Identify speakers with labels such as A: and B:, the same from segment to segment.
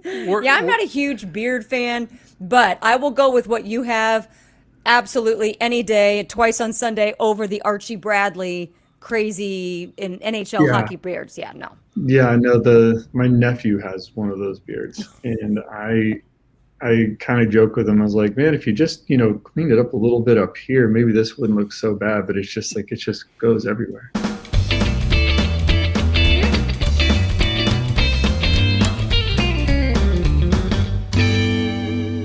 A: Yeah, I'm not a huge beard fan, but I will go with what you have absolutely any day, twice on Sunday over the Archie Bradley crazy in NHL
B: Yeah,
A: hockey beards. Yeah, no.
B: yeah, I know the my nephew has one of those beards, and I kind of joke with him. I was like, man, if you just, cleaned it up a little bit up here, maybe this wouldn't look so bad, but it's just like it just goes everywhere.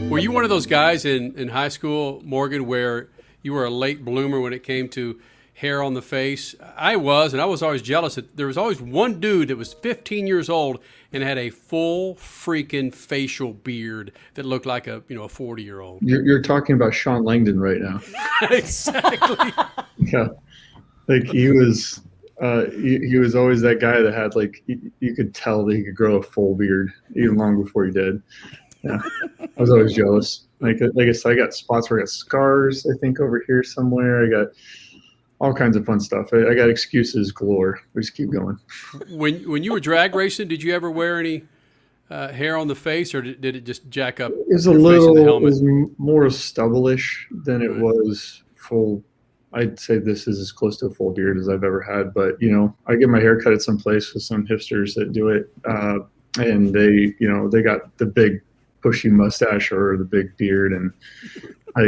C: Were you one of those guys in high school, Morgan, where you were a late bloomer when it came to hair on the face? I was, and I was always jealous that there was always one dude that was 15 years old and had a full freaking facial beard that looked like a 40-year-old.
B: You're talking about Sean Langdon right now.
C: Exactly.
B: Yeah, like he was always that guy that had like you could tell that he could grow a full beard even long before he did. Yeah, I was always jealous. Like I said, I got spots where I got scars. I think over here somewhere. I got all kinds of fun stuff. I got excuses galore. We just keep going.
C: When you were drag racing, did you ever wear any hair on the face, or did it just jack up
B: It was a
C: your face in the
B: little. It
C: helmet?
B: was more stubble-ish than it
C: Right.
B: was full. I'd say this is as close to a full beard as I've ever had. But I get my hair cut at some place with some hipsters that do it, and they got the big bushy mustache or the big beard, and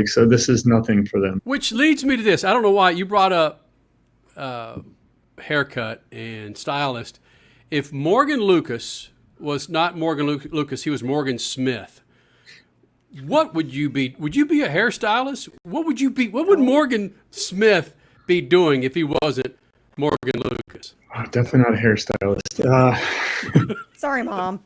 B: so this is nothing for them.
C: Which leads me to this. I don't know why you brought up haircut and stylist. If Morgan Lucas was not Morgan Lucas, he was Morgan Smith. What would you be? Would you be a hairstylist? What would you be? What would Morgan Smith be doing if he wasn't Morgan Lucas?
B: Oh, definitely not a hairstylist.
A: Sorry, Mom.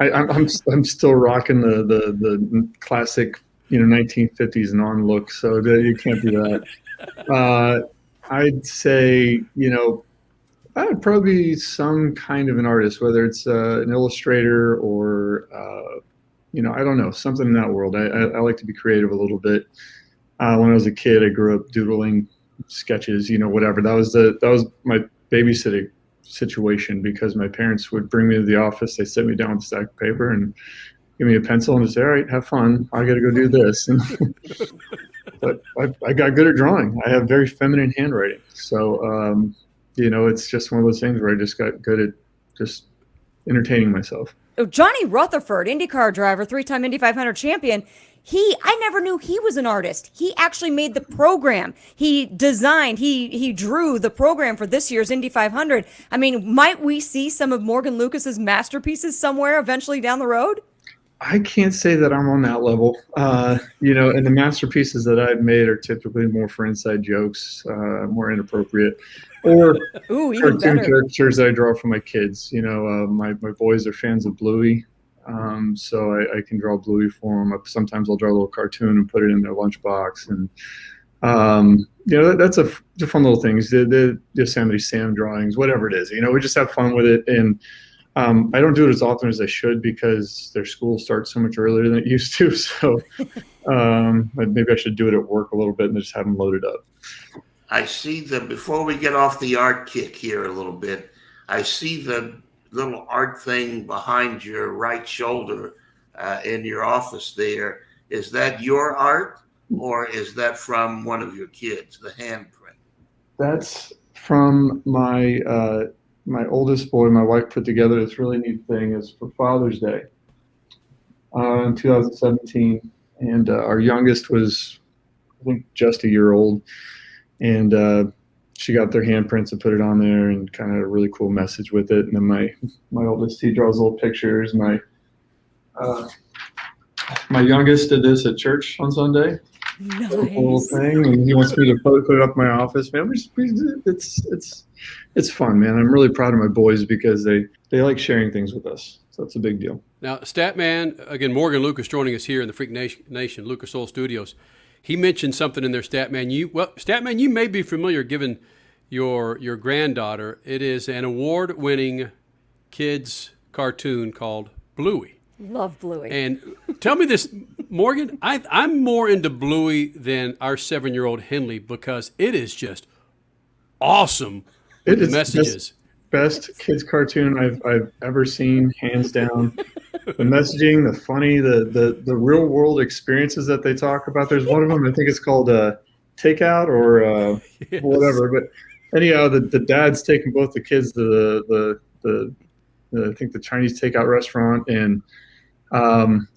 B: I'm still rocking the classic 1950s non look, so you can't do that. I'd say I would probably be some kind of an artist, whether it's an illustrator or I don't know, something in that world. I like to be creative a little bit. When I was a kid, I grew up doodling sketches, whatever. That was my babysitting situation because my parents would bring me to the office. They sit me down with a stack of paper and give me a pencil and just say, all right, have fun. I got to go do this. But I got good at drawing. I have very feminine handwriting. So, it's just one of those things where I just got good at just entertaining myself.
A: Oh, Johnny Rutherford, IndyCar driver, three-time Indy 500 champion. I never knew he was an artist. He actually made the program. He designed, he drew the program for this year's Indy 500. I mean, might we see some of Morgan Lucas's masterpieces somewhere eventually down the road?
B: I can't say that I'm on that level. And the masterpieces that I've made are typically more for inside jokes, more inappropriate, or
A: Ooh, even
B: cartoon
A: better.
B: characters that I draw for my kids. My boys are fans of Bluey, so I can draw Bluey for them. Sometimes I'll draw a little cartoon and put it in their lunchbox, and that's a fun little thing. The Yosemite Sam drawings, whatever it is. We just have fun with it, and I don't do it as often as I should because their school starts so much earlier than it used to. So maybe I should do it at work a little bit and just have them loaded up.
D: I see before we get off the art kick here a little bit, I see the little art thing behind your right shoulder in your office there. Is that your art or is that from one of your kids, the handprint?
B: That's from my oldest boy. My wife put together this really neat thing. It's for Father's Day in 2017. And our youngest was, I think, just a year old. And she got their handprints and put it on there and kind of had a really cool message with it. And then my oldest, he draws little pictures. My youngest did this at church on Sunday.
A: Nice.
B: A little thing, and he wants me to put it up in my office. Man, it's fun, man. I'm really proud of my boys because they like sharing things with us. So it's a big deal.
C: Now, Statman, again, Morgan Lucas joining us here in the Freak Nation Lucas Oil Studios. He mentioned something in there, Statman. Statman, you may be familiar given your granddaughter. It is an award-winning kids cartoon called Bluey.
A: Love Bluey.
C: And tell me this, Morgan, I'm more into Bluey than our 7-year-old Henley because it is just awesome with
B: It's
C: messages.
B: best kids cartoon I've ever seen, hands down. The messaging, the funny, the real world experiences that they talk about. There's one of them, I think it's called Takeout or
C: Yes.
B: whatever. But anyhow, the dad's taking both the kids to the I think the Chinese takeout restaurant, and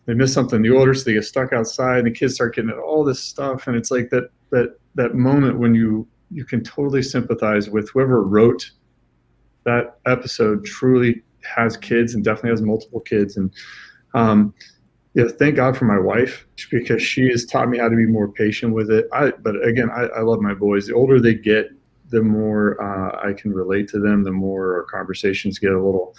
B: they miss something in the order, so they get stuck outside, and the kids start getting all this stuff, and it's like that moment when you can totally sympathize with whoever wrote that episode. Truly has kids, and definitely has multiple kids, and thank God for my wife, because she has taught me how to be more patient with it. But again, I love my boys. The older they get, the more I can relate to them, the more our conversations get a little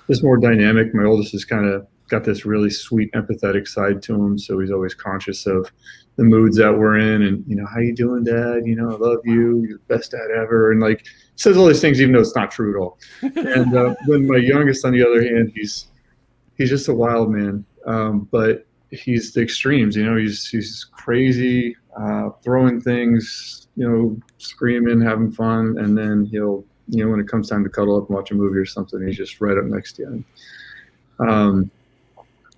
B: just more dynamic. My oldest has kind of got this really sweet, empathetic side to him, so he's always conscious of the moods that we're in, and how you doing, Dad? I love you. You're the best dad ever, and like says all these things, even though it's not true at all. And then my youngest, on the other hand, he's just a wild man, but he's the extremes. He's crazy, throwing things, screaming, having fun, and then he'll. When it comes time to cuddle up and watch a movie or something, he's just right up next to you.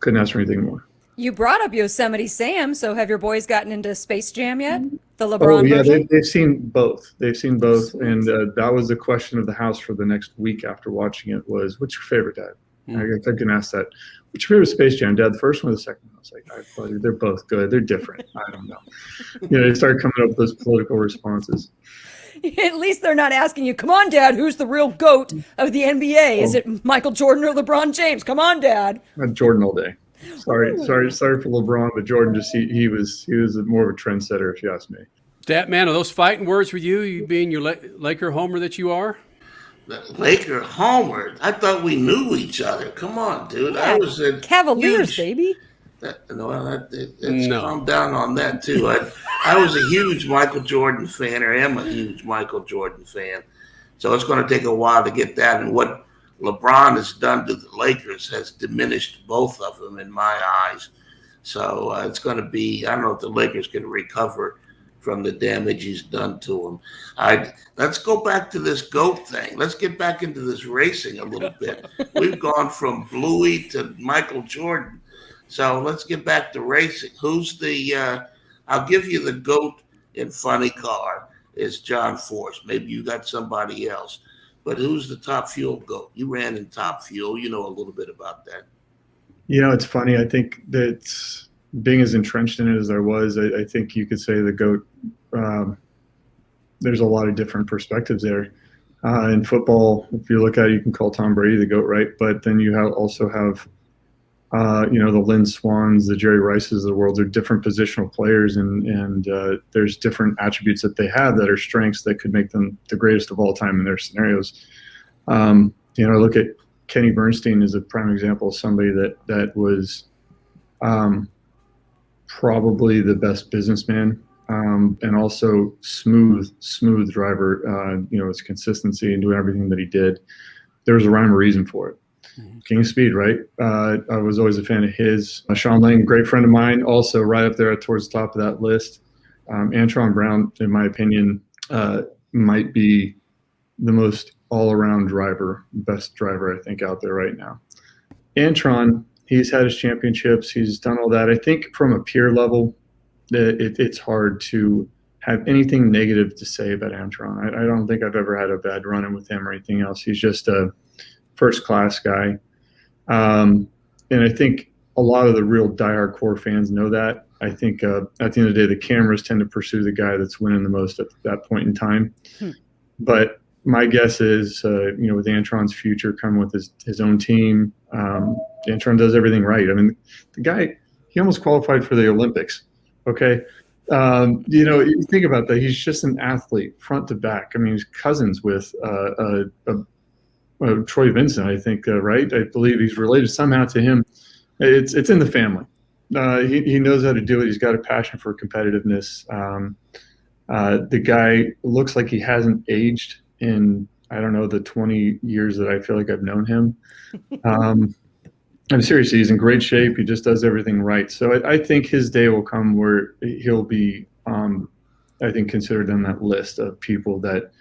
B: Couldn't ask for anything more.
A: You brought up Yosemite Sam, so have your boys gotten into Space Jam yet? The LeBron version?
B: They've seen both. And that was the question of the house for the next week after watching it was, what's your favorite, Dad? I can ask that. What's your favorite Space Jam, Dad? The first one or the second one? I was like, they're both good. They're different. I don't know. They started coming up with those political responses.
A: At least they're not asking you, come on, Dad, who's the real GOAT of the NBA? Is it Michael Jordan or LeBron James? Come on, Dad.
B: Jordan all day. Sorry for LeBron, but Jordan he was more of a trendsetter, if you ask me.
C: Stat man, are those fighting words for you? You being your Laker homer that you are?
D: Laker homer? I thought we knew each other. Come on, dude.
A: Yeah,
D: I was a
A: Cavaliers, baby.
D: Calm down on that too. I was a huge Michael Jordan fan, or am a huge Michael Jordan fan. So it's going to take a while to get that. And what LeBron has done to the Lakers has diminished both of them in my eyes. So it's going to be, I don't know if the Lakers can recover from the damage he's done to them. Let's go back to this GOAT thing. Let's get back into this racing a little bit. We've gone from Bluey to Michael Jordan. So let's get back to racing. Who's I'll give you the GOAT in Funny Car is John Force. Maybe you got somebody else. But who's the Top Fuel GOAT? You ran in Top Fuel. You know a little bit about that.
B: It's funny. I think that being as entrenched in it as I was, I think you could say the GOAT, there's a lot of different perspectives there. In football, if you look at it, you can call Tom Brady the GOAT, right? But then you also have the Lynn Swans, the Jerry Rices of the world. They're different positional players, and there's different attributes that they have that are strengths that could make them the greatest of all time in their scenarios. Look at Kenny Bernstein is a prime example of somebody that was probably the best businessman, and also smooth driver. His consistency and doing everything that he did. There was a rhyme or reason for it. King of Speed, right? I was always a fan of his. Sean Lang, great friend of mine, also right up there towards the top of that list. Antron Brown, in my opinion, might be the most all-around driver, best driver I think out there right now. Antron, he's had his championships. He's done all that. I think from a peer level, it's hard to have anything negative to say about Antron. I don't think I've ever had a bad run-in with him or anything else. He's just a first-class guy. And I think a lot of the real diehard core fans know that. I think at the end of the day, the cameras tend to pursue the guy that's winning the most at that point in time. But my guess is, with Antron's future coming with his own team, Antron does everything right. I mean, the guy, he almost qualified for the Olympics. Okay. You think about that. He's just an athlete front to back. I mean, he's cousins with Troy Vincent, I think, right? I believe he's related somehow to him. It's in the family. He knows how to do it. He's got a passion for competitiveness. The guy looks like he hasn't aged in, I don't know, the 20 years that I feel like I've known him. I'm seriously, he's in great shape. He just does everything right. So I think his day will come where he'll be, I think, considered on that list of people that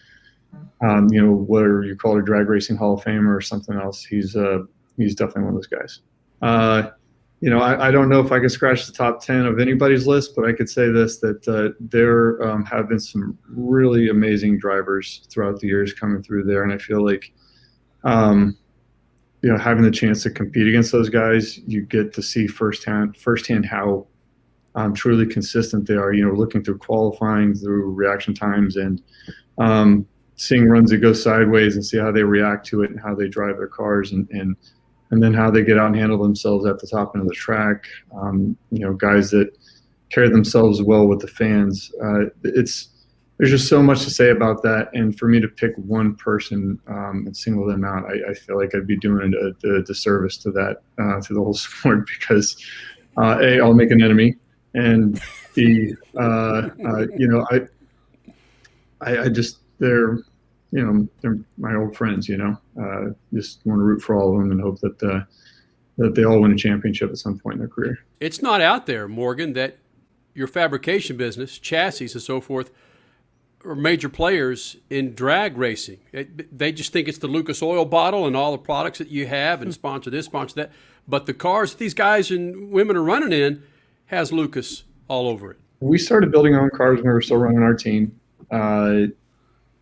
B: whether you call it a drag racing Hall of Fame or something else, he's definitely one of those guys. I don't know if I can scratch the top 10 of anybody's list, but I could say this, that there have been some really amazing drivers throughout the years coming through there. And I feel like, having the chance to compete against those guys, you get to see firsthand how truly consistent they are, looking through qualifying, through reaction times, and seeing runs that go sideways and see how they react to it and how they drive their cars, and then how they get out and handle themselves at the top end of the track. Guys that carry themselves well with the fans. There's just so much to say about that. And for me to pick one person and single them out, I feel like I'd be doing a disservice to that, to the whole sport, because A, I'll make an enemy, and B, they're my old friends, just want to root for all of them and hope that they all win a championship at some point in their career.
C: It's not out there, Morgan, that your fabrication business, chassis and so forth, are major players in drag racing. They just think it's the Lucas oil bottle and all the products that you have and sponsor this, sponsor that. But the cars these guys and women are running in has Lucas all over it. We
B: started building our own cars when we were still running our team. And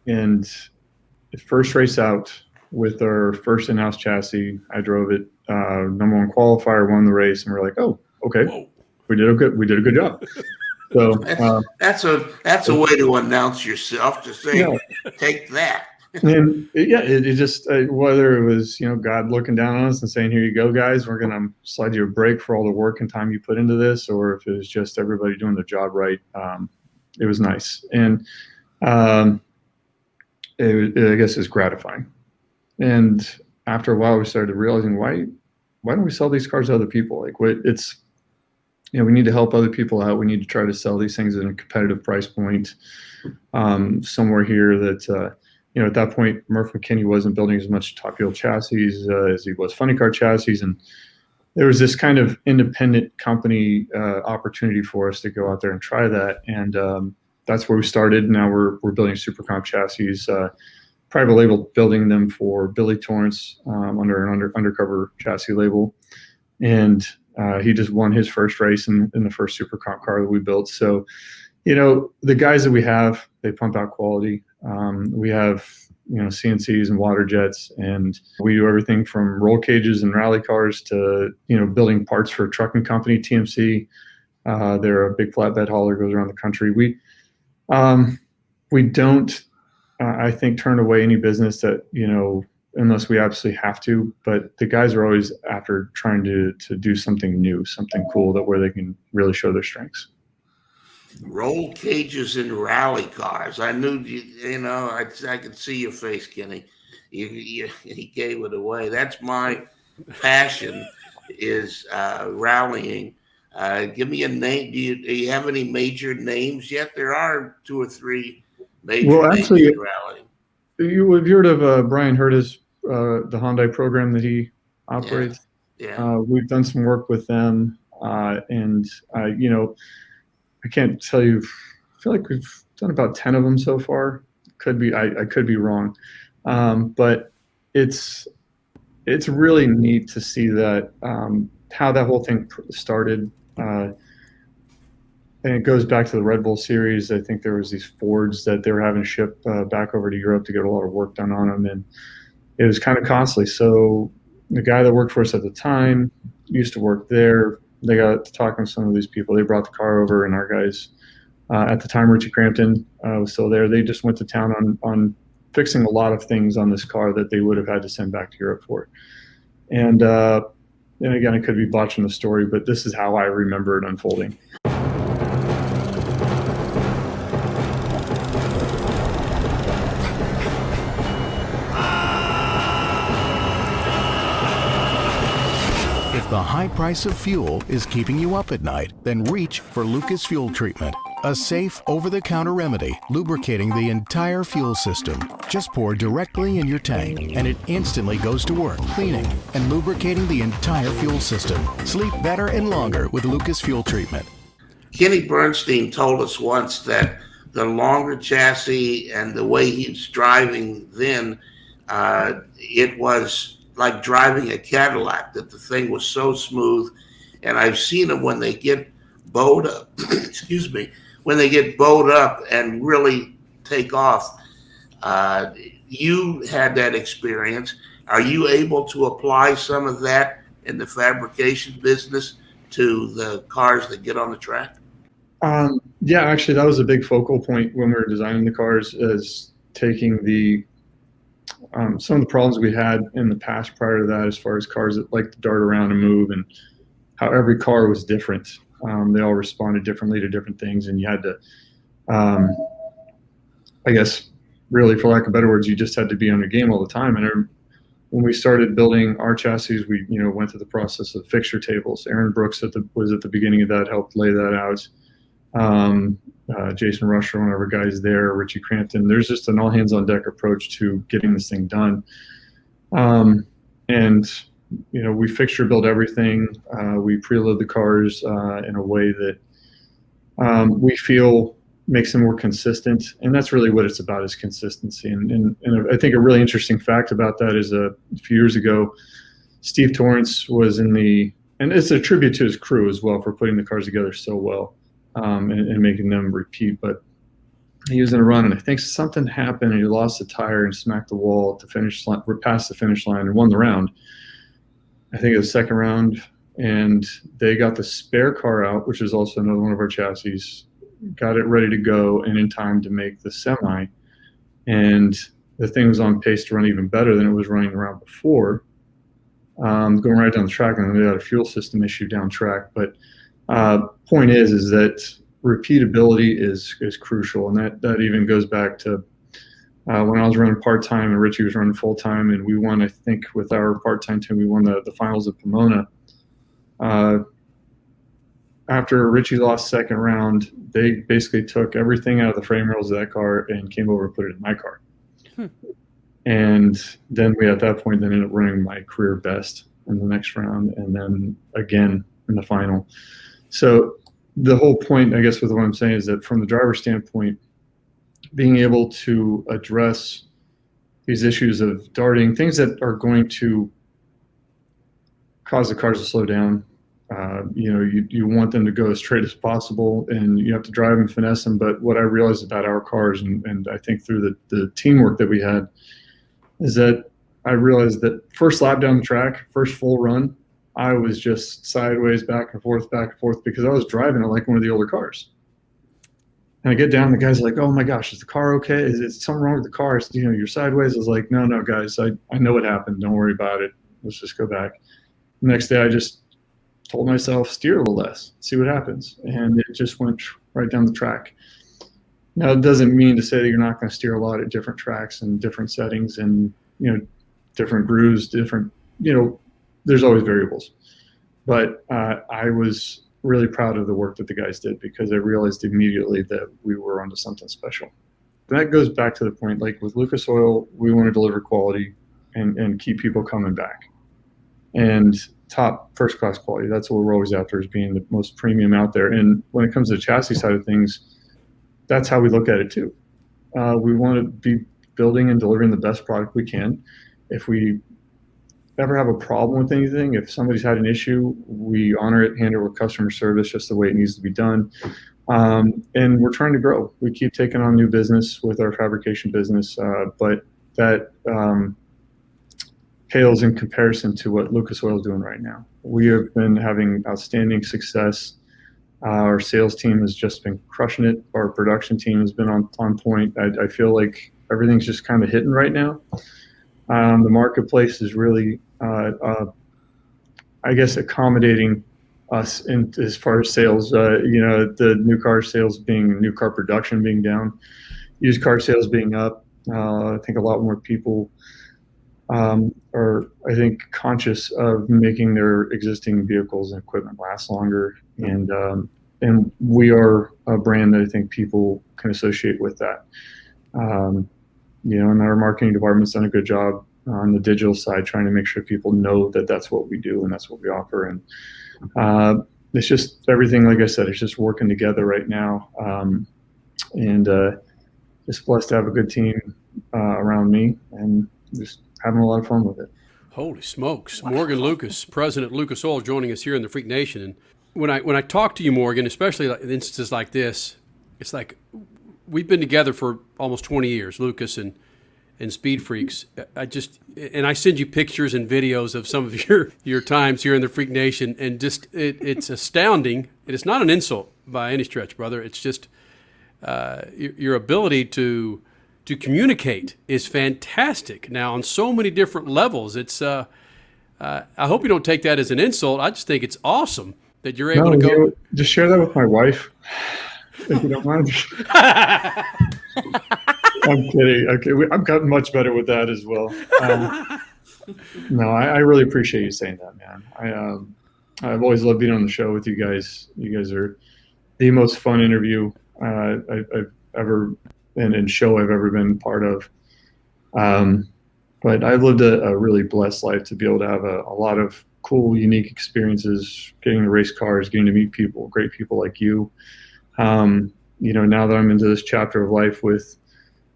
B: the first race out with our first in-house chassis, I drove it. Number one qualifier, won the race, and we're like, "Oh, okay, whoa. We did a good job." So
D: that's a way to announce yourself, to say, "Take that."
B: And it just whether it was God looking down on us and saying, "Here you go, guys, we're gonna slide you a break for all the work and time you put into this," or if it was just everybody doing the job right, it was nice. And I guess it's gratifying. And after a while, we started realizing why don't we sell these cars to other people? Like, we need to help other people out. We need to try to sell these things at a competitive price point somewhere here that, at that point, Murph McKinney wasn't building as much Top Fuel chassis as he was Funny Car chassis. And there was this kind of independent company opportunity for us to go out there and try that. And that's where we started. Now we're building Super Comp chassis, private label, building them for Billy Torrance under an undercover chassis label. And he just won his first race in the first Super Comp car that we built. So, the guys that we have, they pump out quality. We have, CNCs and water jets, and we do everything from roll cages and rally cars to, building parts for a trucking company, TMC. They're a big flatbed hauler, goes around the country. We don't, I think, turn away any business that, unless we absolutely have to, but the guys are always after trying to do something new, something cool, where they can really show their strengths.
D: Roll cages and rally cars. I knew, I could see your face, Kenny. He gave it away. That's my passion, is rallying. Give me a name. Do you have any major names yet? There are 2 or 3 major names in rallying.
B: You've heard of Brian Hurta's, the Hyundai program that he operates.
D: Yeah.
B: We've done some work with them, and I can't tell you. I feel like we've done about 10 of them so far. Could be I could be wrong, but it's really neat to see that how that whole thing started. And it goes back to the Red Bull series. I think there was these Fords that they were having to ship back over to Europe to get a lot of work done on them, and it was kind of costly. So the guy that worked for us at the time used to work there. They got to talking to some of these people. They brought the car over, and our guys at the time, Richie Crampton was still there. They just went to town on fixing a lot of things on this car that they would have had to send back to Europe for. And again, I could be botching the story, but this is how I remember it unfolding.
E: If the high price of fuel is keeping you up at night, then reach for Lucas Fuel Treatment, a safe, over-the-counter remedy lubricating the entire fuel system. Just pour directly in your tank, and it instantly goes to work cleaning and lubricating the entire fuel system. Sleep better and longer with Lucas Fuel Treatment.
D: Kenny Bernstein told us once that the longer chassis and the way he's driving then, it was like driving a Cadillac, that the thing was so smooth. And I've seen them when they get bowed up, excuse me, when they get bowed up and really take off. You had that experience. Are you able to apply some of that in the fabrication business to the cars that get on the track?
B: Yeah, actually, that was a big focal point when we were designing the cars, is taking the some of the problems we had in the past prior to that, as far as cars that like to dart around and move, and how every car was different. They all responded differently to different things, and you had to, I guess, really, for lack of better words, you just had to be on your game all the time. And when we started building our chassis, we went through the process of fixture tables. Aaron Brooks was at the beginning of that, helped lay that out. Jason Rusher, one of our guys there, Richie Crampton. There's just an all hands on deck approach to getting this thing done. And we fixture build everything. We preload the cars in a way that we feel makes them more consistent, and that's really what it's about, is consistency. And I think a really interesting fact about that is a few years ago, Steve Torrance was and it's a tribute to his crew as well for putting the cars together so well, and making them repeat. But he was in a run, and I think something happened, and he lost a tire and smacked the wall at the finish line, past the finish line, and won the round. I think it was the second round, and they got the spare car out, which is also another one of our chassis, got it ready to go and in time to make the semi. And the thing was on pace to run even better than it was running around before, going right down the track. And they had a fuel system issue down track. But point is that repeatability is crucial. And that even goes back to when I was running part-time and Richie was running full-time, and we won, I think, with our part-time team, we won the finals at Pomona. After Richie lost second round, they basically took everything out of the frame rails of that car and came over and put it in my car. And then we, at that point, then ended up running my career best in the next round, and then again in the final. So the whole point, I guess, with what I'm saying is that from the driver's standpoint, being able to address these issues of darting, things that are going to cause the cars to slow down. You want them to go as straight as possible, and you have to drive and finesse them. But what I realized about our cars, and I think through the teamwork that we had, is that I realized that first lap down the track, first full run, I was just sideways, back and forth, because I was driving it like one of the older cars. And I get down, the guy's like, "Oh my gosh, is the car okay? Is it something wrong with the car? You're sideways." I was like, No, guys, I know what happened. Don't worry about it. Let's just go back. The next day, I just told myself, steer a little less, see what happens. And it just went right down the track. Now, it doesn't mean to say that you're not going to steer a lot at different tracks and different settings and, different grooves, there's always variables. But I was really proud of the work that the guys did, because I realized immediately that we were onto something special. And that goes back to the point, like with Lucas Oil, we want to deliver quality and keep people coming back. And top first-class quality. That's what we're always after, is being the most premium out there. And when it comes to the chassis side of things, that's how we look at it too. We want to be building and delivering the best product we can. If we ever have a problem with anything, if somebody's had an issue, we honor it, handle it with customer service just the way it needs to be done. And we're trying to grow. We keep taking on new business with our fabrication business, but that pales in comparison to what Lucas Oil is doing right now. We have been having outstanding success. Our sales team has just been crushing it. Our production team has been on point. I feel like everything's just kind of hitting right now. The marketplace is really, I guess, accommodating us in as far as sales. The new car sales new car production being down, used car sales being up. I think a lot more people are, I think, conscious of making their existing vehicles and equipment last longer. And we are a brand that I think people can associate with that. And our marketing department's done a good job on the digital side, trying to make sure people know that that's what we do and that's what we offer. And it's just everything, like I said, it's just working together right now. and just blessed to have a good team around me, and just having a lot of fun with it.
C: Holy smokes. Wow. Morgan Lucas, President Lucas Oil, joining us here in the Freak Nation. And when I talk to you, Morgan, especially in instances like this, it's like we've been together for almost 20 years, Lucas and Speed Freaks. I send you pictures and videos of some of your times here in the Freak Nation, and just it's astounding. And it's not an insult by any stretch, brother. It's just your ability to communicate is fantastic now on so many different levels. It's I hope you don't take that as an insult. I just think it's awesome that you're able to go.
B: Just share that with my wife, if you don't mind. I'm kidding. Okay, I've gotten much better with that as well. No, I really appreciate you saying that, man. I've always loved being on the show with you guys. You guys are the most fun interview I've ever and show I've ever been part of. But I've lived a really blessed life to be able to have a lot of cool, unique experiences, getting to race cars, getting to meet people, great people like you. Now that I'm into this chapter of life with,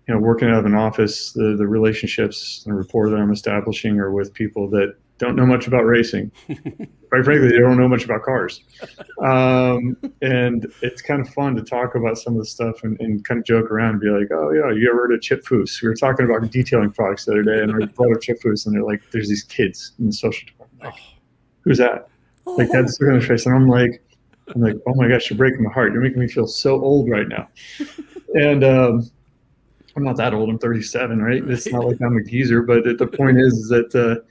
B: working out of an office, the relationships and rapport that I'm establishing are with people that don't know much about racing. Quite frankly, they don't know much about cars. And it's kind of fun to talk about some of the stuff and kind of joke around and be like, oh, yeah, you ever heard of Chip Foose? We were talking about detailing products the other day, and I brought up Chip Foose, and they're like, there's these kids in the social department. Like, who's that? Like, that's looking at their face. And I'm like, oh my gosh, you're breaking my heart. You're making me feel so old right now. And I'm not that old. I'm 37, right? It's not like I'm a geezer, but the point is that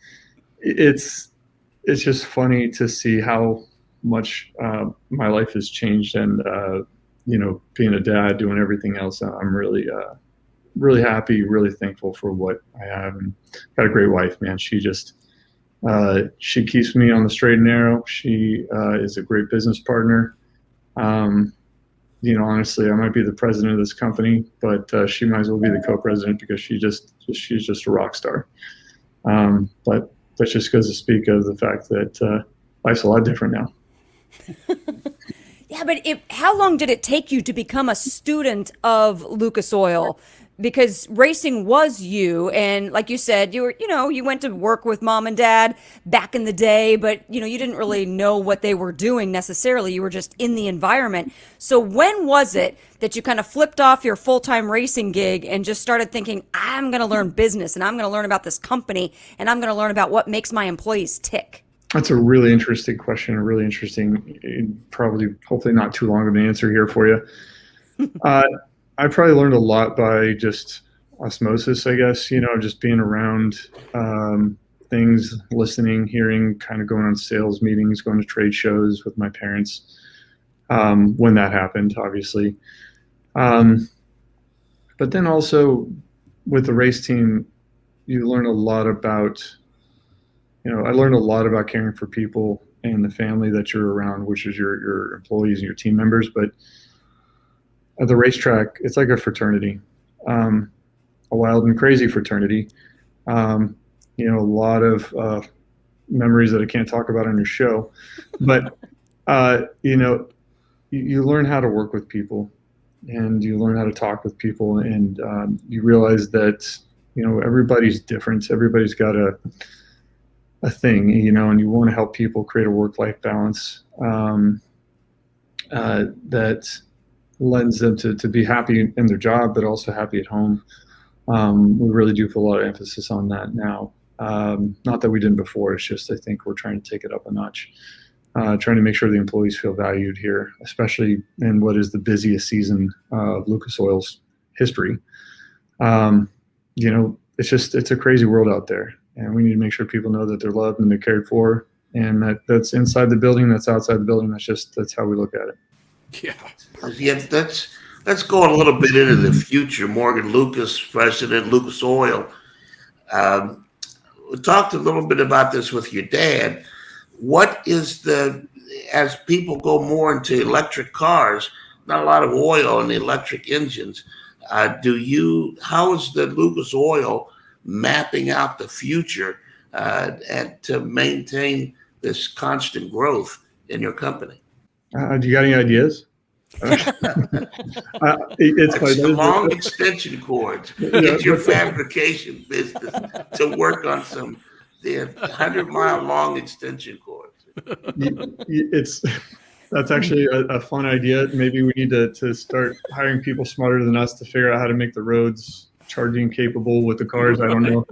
B: it's just funny to see how much my life has changed, and being a dad, doing everything else, I'm really really happy, really thankful for what I have, and got a great wife, man. She just she keeps me on the straight and narrow. She is a great business partner. Honestly, I might be the president of this company, but she might as well be the co-president, because she's just a rock star. But that just goes to speak of the fact that life's a lot different now.
A: Yeah, but how long did it take you to become a student of Lucas Oil? Because racing was you, and like you said, you went to work with mom and dad back in the day, but you didn't really know what they were doing necessarily. You were just in the environment. So when was it that you kind of flipped off your full-time racing gig and just started thinking, I'm going to learn business, and I'm going to learn about this company, and I'm going to learn about what makes my employees tick?
B: That's a really interesting question, really interesting, probably hopefully not too long of an answer here for you. I probably learned a lot by just osmosis, I guess, just being around things, listening, hearing, kind of going on sales meetings, going to trade shows with my parents when that happened, obviously. But then also with the race team, you learn a lot about, I learned a lot about caring for people and the family that you're around, which is your employees and your team members. But at the racetrack, it's like a fraternity, a wild and crazy fraternity. A lot of memories that I can't talk about on your show, but you learn how to work with people, and you learn how to talk with people, and you realize that everybody's different. Everybody's got a thing, and you want to help people create a work-life balance that lends them to be happy in their job, but also happy at home. We really do put a lot of emphasis on that now. Not that we didn't before. It's just I think we're trying to take it up a notch, trying to make sure the employees feel valued here, especially in what is the busiest season of Lucas Oil's history. It's a crazy world out there, and we need to make sure people know that they're loved and they're cared for, and that's inside the building, that's outside the building. That's how we look at it.
D: Yeah, let's go a little bit into the future. Morgan Lucas, President, Lucas Oil. We talked a little bit about this with your dad. What is as people go more into electric cars, not a lot of oil in the electric engines. How is the Lucas Oil mapping out the future and to maintain this constant growth in your company?
B: Do you got any ideas? It's
D: That's
B: funny.
D: the long extension cords. Get your fabrication business to work on some 100-mile long extension cords.
B: That's actually a fun idea. Maybe we need to start hiring people smarter than us to figure out how to make the roads charging capable with the cars. I don't know.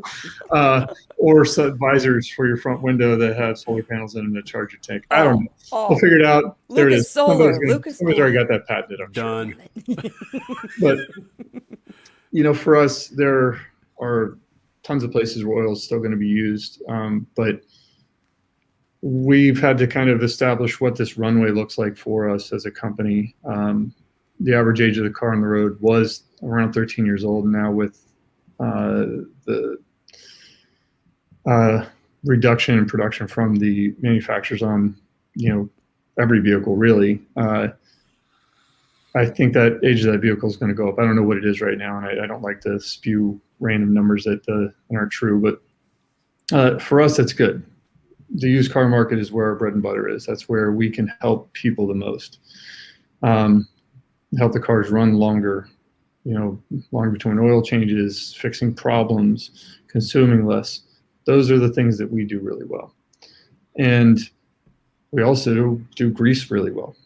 B: Or some visors for your front window that have solar panels in them that charge your tank. I don't know. We'll figure it out. There it
A: Lucas
B: is.
A: Solar.
B: Somebody's already got that patented, I'm
C: Done.
B: sure. But, for us, there are tons of places where oil is still going to be used. But we've had to kind of establish what this runway looks like for us as a company. The average age of the car on the road was around 13 years old. Now with the reduction in production from the manufacturers on, every vehicle really, I think that age of that vehicle is going to go up. I don't know what it is right now, and I don't like to spew random numbers that aren't true, but for us, that's good. The used car market is where our bread and butter is. That's where we can help people the most. Help the cars run longer, longer between oil changes, fixing problems, consuming less. Those are the things that we do really well. And we also do grease really well.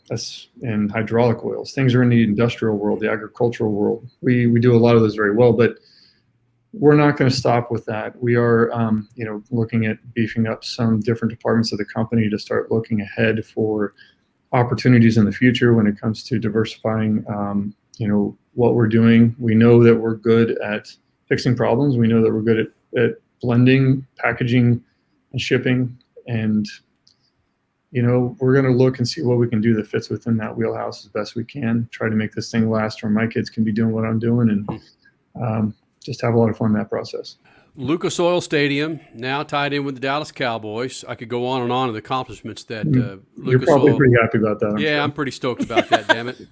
B: And hydraulic oils. Things are in the industrial world, the agricultural world. We do a lot of those very well, but we're not going to stop with that. We are, looking at beefing up some different departments of the company to start looking ahead for opportunities in the future when it comes to diversifying, what we're doing. We know that we're good at fixing problems. We know that we're good at blending, packaging, and shipping. And, we're going to look and see what we can do that fits within that wheelhouse as best we can. Try to make this thing last where my kids can be doing what I'm doing, and just have a lot of fun in that process.
C: Lucas Oil Stadium, now tied in with the Dallas Cowboys. I could go on and on of the accomplishments that
B: You're
C: Lucas
B: probably
C: Oil.
B: pretty happy about that.
C: I'm pretty stoked about that, damn it.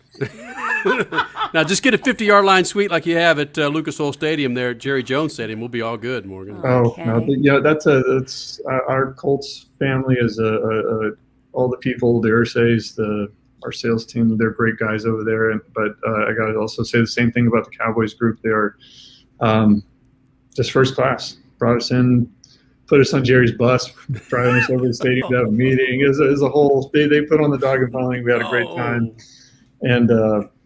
C: Now, just get a 50-yard line suite like you have at Lucas Oil Stadium there at Jerry Jones Stadium. We'll be all good, Morgan.
A: Okay.
B: No, that's our Colts family is all the people, the Ursays, our sales team, they're great guys over there. But I got to also say the same thing about the Cowboys group. They are just first class. Brought us in, put us on Jerry's bus, driving us over to the stadium to have a meeting. It was a whole. They put on the dog and pony. We had a great time. And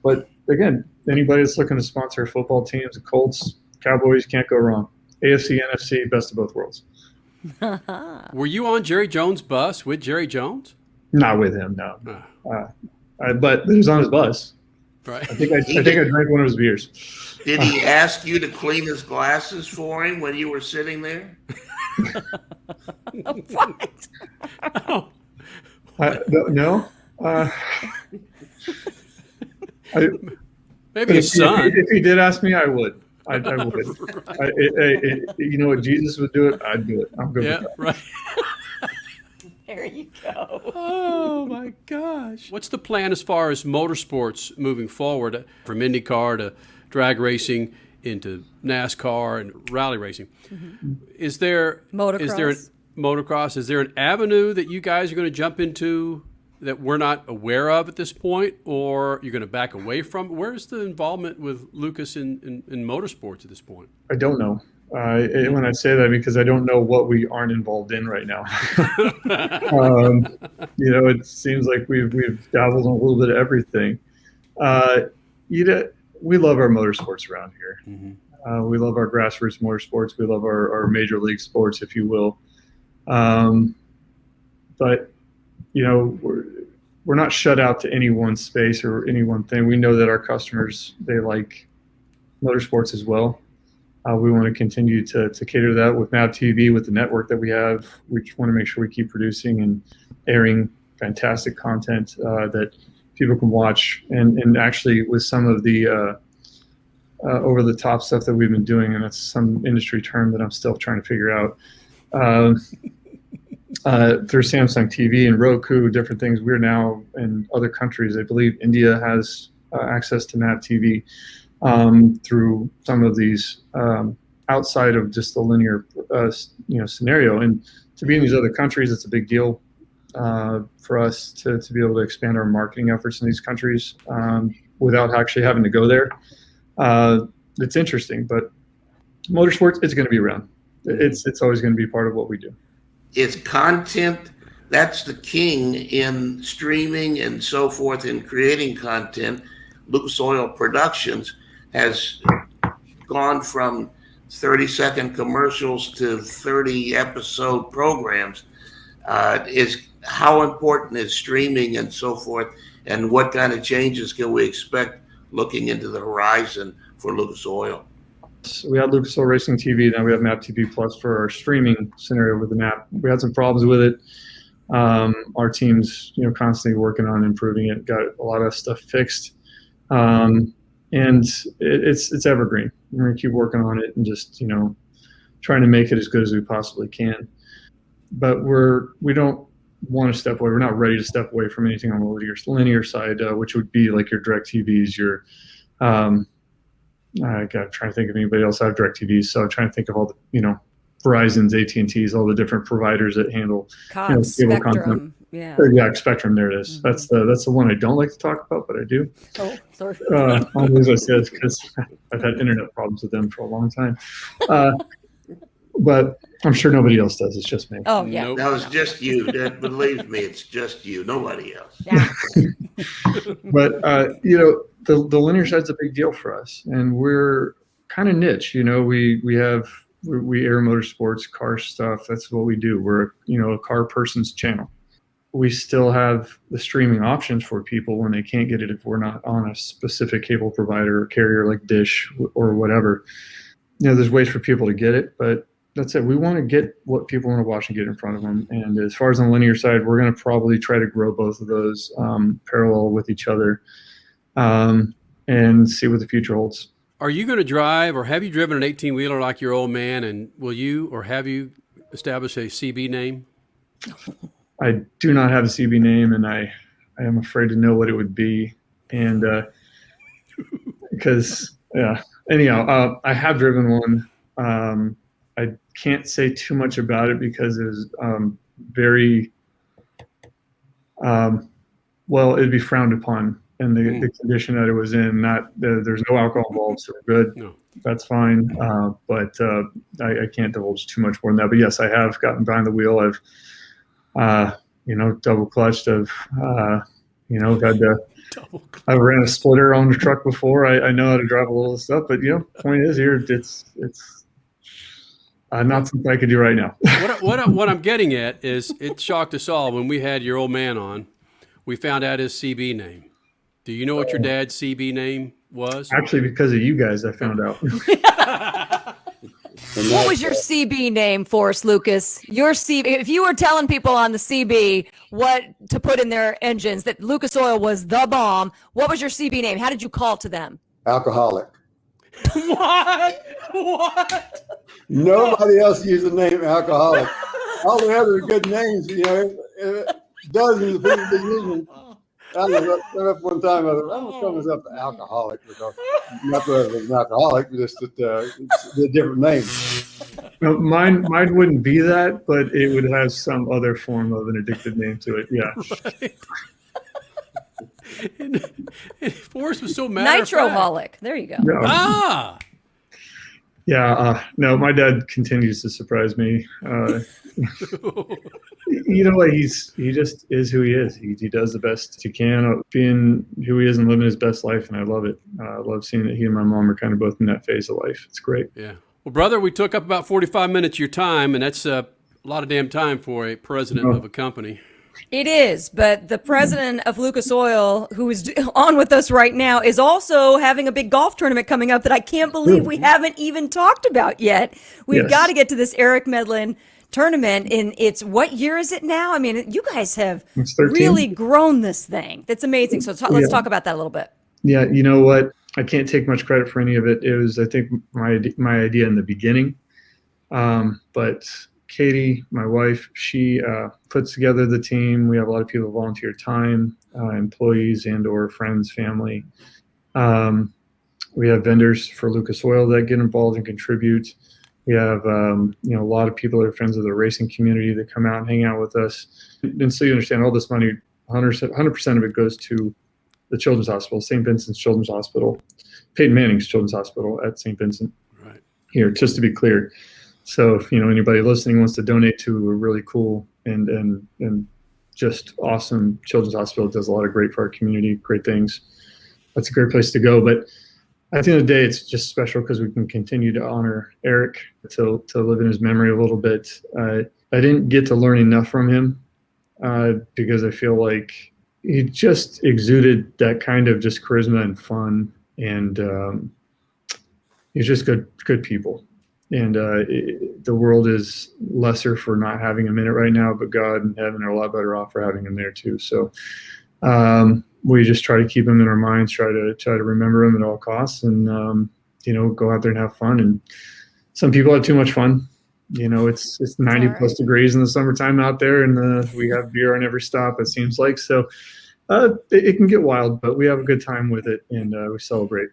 B: but again, anybody that's looking to sponsor football teams, the Colts, Cowboys, can't go wrong. AFC, NFC, best of both worlds.
C: Were you on Jerry Jones' bus with Jerry Jones?
B: Not with him, no. But he was on his bus.
C: Right.
B: I think I drank one of his beers.
D: Did he ask you to clean his glasses for him when you were sitting there?
A: What?
B: No.
C: Maybe his son.
B: If he did ask me, I would. I would. You know what? Jesus would do it. I'd do it. I'm good with that.
C: Right.
A: There you go.
C: Oh my gosh. What's the plan as far as motorsports moving forward, from IndyCar to drag racing into NASCAR and rally racing? Mm-hmm. Is there motocross? Is there an avenue that you guys are going to jump into that we're not aware of at this point, or you're going to back away from? Where's the involvement with Lucas in motorsports at this point?
B: I don't know. When I say that, because I don't know what we aren't involved in right now. It seems like we've dabbled in a little bit of everything. We love our motorsports around here. Mm-hmm. We love our grassroots motorsports. We love our major league sports, if you will. But we're not shut out to any one space or any one thing. We know that our customers, they like motorsports as well. We want to continue to cater to that with Nav TV, with the network that we have. We just want to make sure we keep producing and airing fantastic content that people can watch. And actually, with some of the over-the-top stuff that we've been doing, and that's some industry term that I'm still trying to figure out, through Samsung TV and Roku, different things. We're now in other countries. I believe India has access to Nav TV. Through some of these outside of just the linear, scenario. And to be in these other countries, it's a big deal. for us to be able to expand our marketing efforts in these countries without actually having to go there. It's interesting, but motorsports, it's going to be around. It's always going to be part of what we do.
D: Is content, that's the king in streaming and so forth, in creating content. Lucas Oil Productions has gone from 30-second commercials to 30-episode programs. How important is streaming and so forth, and what kind of changes can we expect looking into the horizon for Lucas Oil?
B: We had Lucas Oil Racing TV, now we have MAP TV Plus for our streaming scenario with the MAP. We had some problems with it. Our team's constantly working on improving it, got a lot of stuff fixed. And it's evergreen. We're going to keep working on it and just, trying to make it as good as we possibly can. But we don't want to step away. We're not ready to step away from anything on the linear side, which would be like your DirecTVs, your I got trying to think of anybody else have DirecTVs. So I'm trying to think of all the, Verizon's, AT&T's, all the different providers that handle
A: Cox,
B: cable
A: Spectrum.
B: content.
A: Yeah.
B: Spectrum. There it is.
A: Mm-hmm.
B: That's the one I don't like to talk about, but I do.
A: Oh, sorry.
B: As I said, because I've had internet problems with them for a long time. But I'm sure nobody else does. It's just me.
A: Oh, yeah.
C: Nope.
D: That was just you. Believe me, it's just you. Nobody else.
A: Yeah.
B: But the linear side's a big deal for us, and we're kind of niche. We air motorsports, car stuff. That's what we do. We're a car person's channel. We still have the streaming options for people when they can't get it if we're not on a specific cable provider or carrier like Dish or whatever. There's ways for people to get it, but that's it. We want to get what people want to watch and get in front of them. And as far as on the linear side, we're going to probably try to grow both of those parallel with each other and see what the future holds.
C: Are you going to drive, or have you driven an 18-wheeler like your old man, and will you or have you established a CB name?
B: I do not have a CB name, and I am afraid to know what it would be. And because, anyhow, I have driven one. I can't say too much about it because it was very, it'd be frowned upon in the condition that it was in. There's no alcohol involved, so we're good. No. That's fine. But I can't divulge too much more than that. But yes, I have gotten behind the wheel. I've, double clutched. I've, had to. I ran a splitter on the truck before. I know how to drive a little stuff, but point is here, it's not something I could do right now.
C: What I'm getting at is, it shocked us all when we had your old man on. We found out his CB name. Do you know what your dad's CB name was?
B: Actually, because of you guys, I found out.
A: What was your CB name, Forrest Lucas? Your CB. If you were telling people on the CB what to put in their engines, that Lucas Oil was the bomb, what was your CB name? How did you call to them?
F: Alcoholic.
C: What?
F: Nobody else used the name alcoholic. All the other good names, dozens of people been using. I was up one time. I'm going to call myself the alcoholic because not that I was an alcoholic, just that it's a different name.
B: No, mine wouldn't be that, but it would have some other form of an addictive name to it. Yeah.
C: Right. And Forrest was so mad.
A: Nitroholic. There you go.
B: Yeah. Yeah. No, my dad continues to surprise me. He just is who he is. He does the best he can, being who he is and living his best life, and I love it. I love seeing that he and my mom are kind of both in that phase of life. It's great.
C: Yeah. Well, brother, we took up about 45 minutes of your time, and that's a lot of damn time for a president of a company.
A: It is, but the president of Lucas Oil, who is on with us right now, is also having a big golf tournament coming up that I can't believe we haven't even talked about yet. We've got to get to this Eric Medlen tournament, and what year is it now? I mean, you guys have really grown this thing. That's amazing. So let's talk about that a little bit.
B: Yeah, you know what? I can't take much credit for any of it. It was, I think, my idea in the beginning. But Katie, my wife, she puts together the team. We have a lot of people volunteer time, employees and or friends, family. We have vendors for Lucas Oil that get involved and contribute. We have, a lot of people that are friends of the racing community that come out and hang out with us. And so you understand all this money, 100% of it goes to the Children's Hospital, St. Vincent's Children's Hospital, Peyton Manning's Children's Hospital at St. Vincent.
C: Right.
B: Here, just to be clear. So if, anybody listening wants to donate to a really cool and just awesome children's hospital, it does a lot of great for our community, great things. That's a great place to go. But at the end of the day, it's just special because we can continue to honor Eric, to live in his memory a little bit. I didn't get to learn enough from him because I feel like he just exuded that kind of just charisma and fun, and he's just good people. And the world is lesser for not having him in it right now, but God and heaven are a lot better off for having him there too. So we just try to keep him in our minds, try to remember him at all costs, and go out there and have fun. And some people have too much fun. It's 90 plus degrees in the summertime out there, and we have beer on every stop, it seems like. So it can get wild, but we have a good time with it, and we celebrate.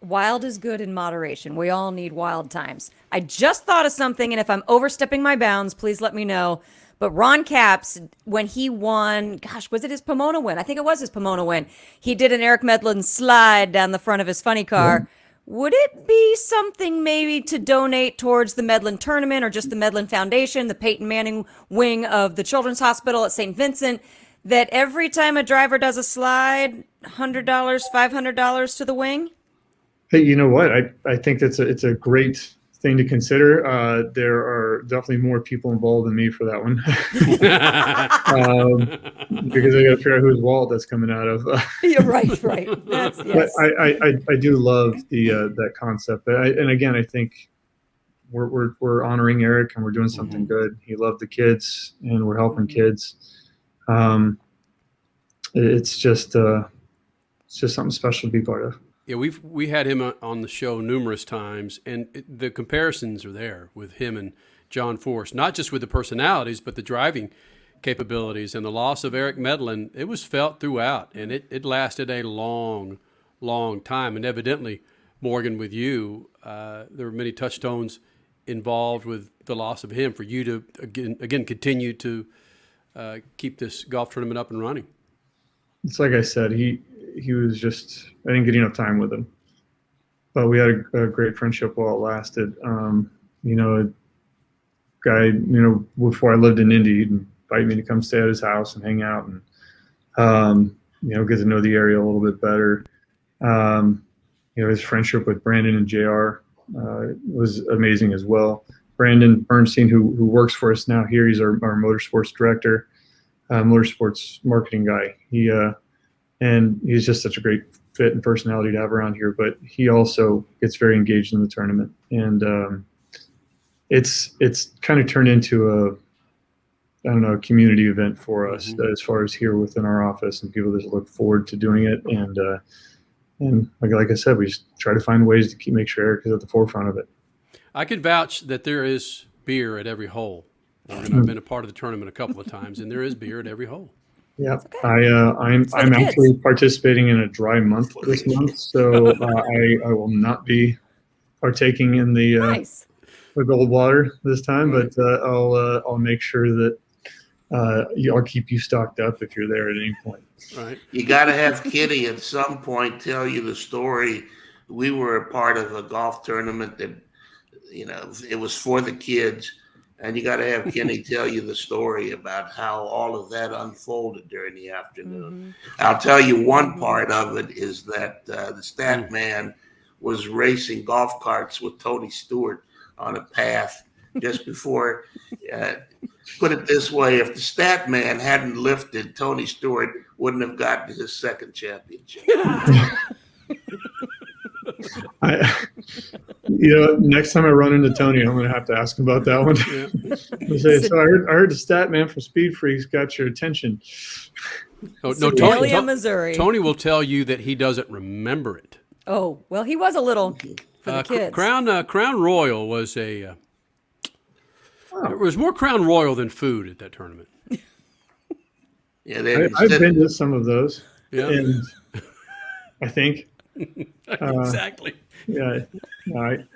A: Wild is good in moderation. We all need wild times. I just thought of something, and if I'm overstepping my bounds, please let me know. But Ron Capps, when he won, was it his Pomona win? I think it was his Pomona win. He did an Eric Medlen slide down the front of his funny car. Yeah. Would it be something maybe to donate towards the Medlen tournament or just the Medlen Foundation, the Peyton Manning wing of the Children's Hospital at St. Vincent, that every time a driver does a slide, $100, $500 to the wing?
B: Hey, you know what? I think it's a great thing to consider. There are definitely more people involved than me for that one, because I got to figure out whose wallet that's coming out of.
A: You're right. Yes.
B: But I do love that concept. And again, I think we're honoring Eric, and we're doing something good. He loved the kids, and we're helping kids. It's just something special to be part of.
C: Yeah, we had him on the show numerous times, and the comparisons are there with him and John Forrest, not just with the personalities, but the driving capabilities. And the loss of Eric Medlen, it was felt throughout, and it lasted a long, long time. And evidently, Morgan, with you, there were many touchstones involved with the loss of him for you to, again continue to keep this golf tournament up and running.
B: It's like I said, he was just, I didn't get enough time with him, but we had a great friendship while it lasted. A guy, before I lived in Indy, he'd invite me to come stay at his house and hang out and, get to know the area a little bit better. His friendship with Brandon and JR was amazing as well. Brandon Bernstein, who works for us now here, he's our motorsports director, motorsports marketing guy. And he's just such a great fit and personality to have around here, but he also gets very engaged in the tournament. And it's kind of turned into a community event for us as far as here within our office, and people just look forward to doing it. And like I said, we just try to find ways to make sure Eric is at the forefront of it. I
C: can vouch that there is beer at every hole. I've been a part of the tournament a couple of times, and there is beer at every hole.
B: Yeah, okay. I'm actually participating in a dry month this month, so I will not be partaking in the cold water this time. Right. But I'll make sure that I'll keep you stocked up if you're there at any point.
D: Right. You got to have Kitty at some point tell you the story. We were a part of a golf tournament that, it was for the kids. And you got to have Kenny tell you the story about how all of that unfolded during the afternoon. I'll tell you one part of it is that the stat man was racing golf carts with Tony Stewart on a path just before. Put it this way: if the stat man hadn't lifted, Tony Stewart wouldn't have gotten his second championship.
B: Next time I run into Tony, I'm going to have to ask him about that one. So I heard the stat man from Speed Freaks got your attention.
C: No, Tony will tell you that he doesn't remember it.
A: Oh, well, he was a little for the kids.
C: Crown Royal was there was more Crown Royal than food at that tournament.
D: Yeah,
B: I've been to some of those.
C: Yeah,
B: and I think.
C: Exactly.
B: Yeah. All right.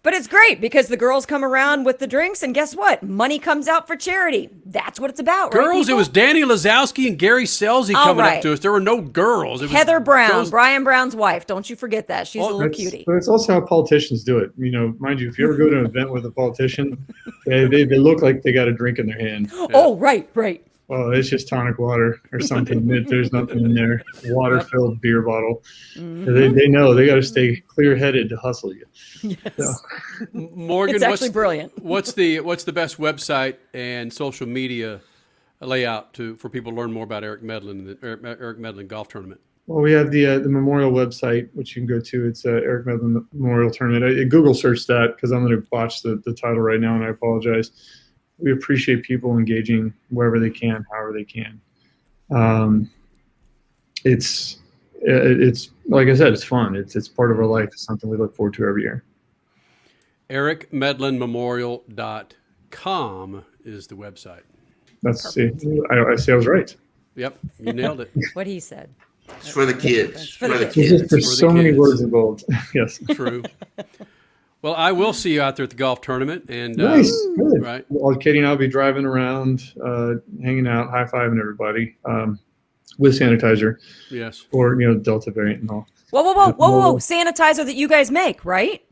A: But it's great because the girls come around with the drinks, and guess what? Money comes out for charity. That's what it's about, right?
C: Girls,
A: people?
C: it was Danny Lazowski and Gary Selzy
A: All
C: coming
A: right.
C: up to us. There were no girls. It was
A: Heather Brown,
C: girls.
A: Brian Brown's wife. Don't you forget that. She's a little cutie.
B: But it's also how politicians do it. You know, mind you, if you ever go to an event with a politician, they look like they got a drink in their hand.
A: Oh, right.
B: Well, it's just tonic water or something. There's nothing in there. Water-filled beer bottle.
A: Mm-hmm.
B: They know they got to stay clear-headed to hustle you.
A: Yes.
B: So,
C: Morgan,
A: It's actually brilliant.
C: What's the best website and social media layout for people to learn more about Eric Medlen and the Eric Medlen Golf Tournament?
B: well, we have the memorial website, which you can go to. It's Eric Medlen Memorial Tournament. I Google search that because I'm going to botch the title right now, and I apologize. We appreciate people engaging wherever they can, however they can. It's like I said, it's fun. It's part of our life. It's something we look forward to every year.
C: EricMedlenMemorial.com is the website.
B: See, I was right.
C: Yep, you nailed it.
A: What he said.
D: It's for the kids.
A: For the
D: kids.
B: There's
C: For the
B: so many
C: kids.
B: words involved. Yes.
C: True. Well, I will see you out there at the golf tournament. And
B: Nice. Good.
C: right.
B: Well, Katie and I will be driving around, hanging out, high-fiving everybody with sanitizer
C: Yes.
B: or, Delta variant and all.
A: Whoa. Sanitizer that you guys make, right?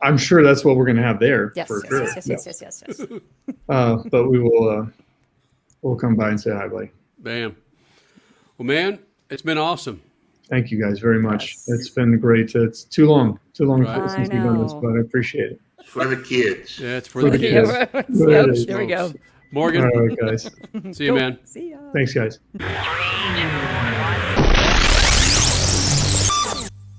B: I'm sure that's what we're going to have there
A: Yes.
B: for sure.
A: Yes.
B: But we will we'll come by and say hi, buddy.
C: Bam. Well, man, it's been awesome.
B: Thank you guys very much.
A: Yes.
B: It's been great. It's too long
C: Right.
B: since we've done this,
A: I know.
B: but I appreciate it.
D: It's for the kids.
C: Yeah, it's for the
B: Yeah.
C: kids.
A: Yep,
B: There it is,
A: there we go.
C: Morgan,
B: All right, guys.
C: see you, man.
A: See ya.
B: Thanks, guys.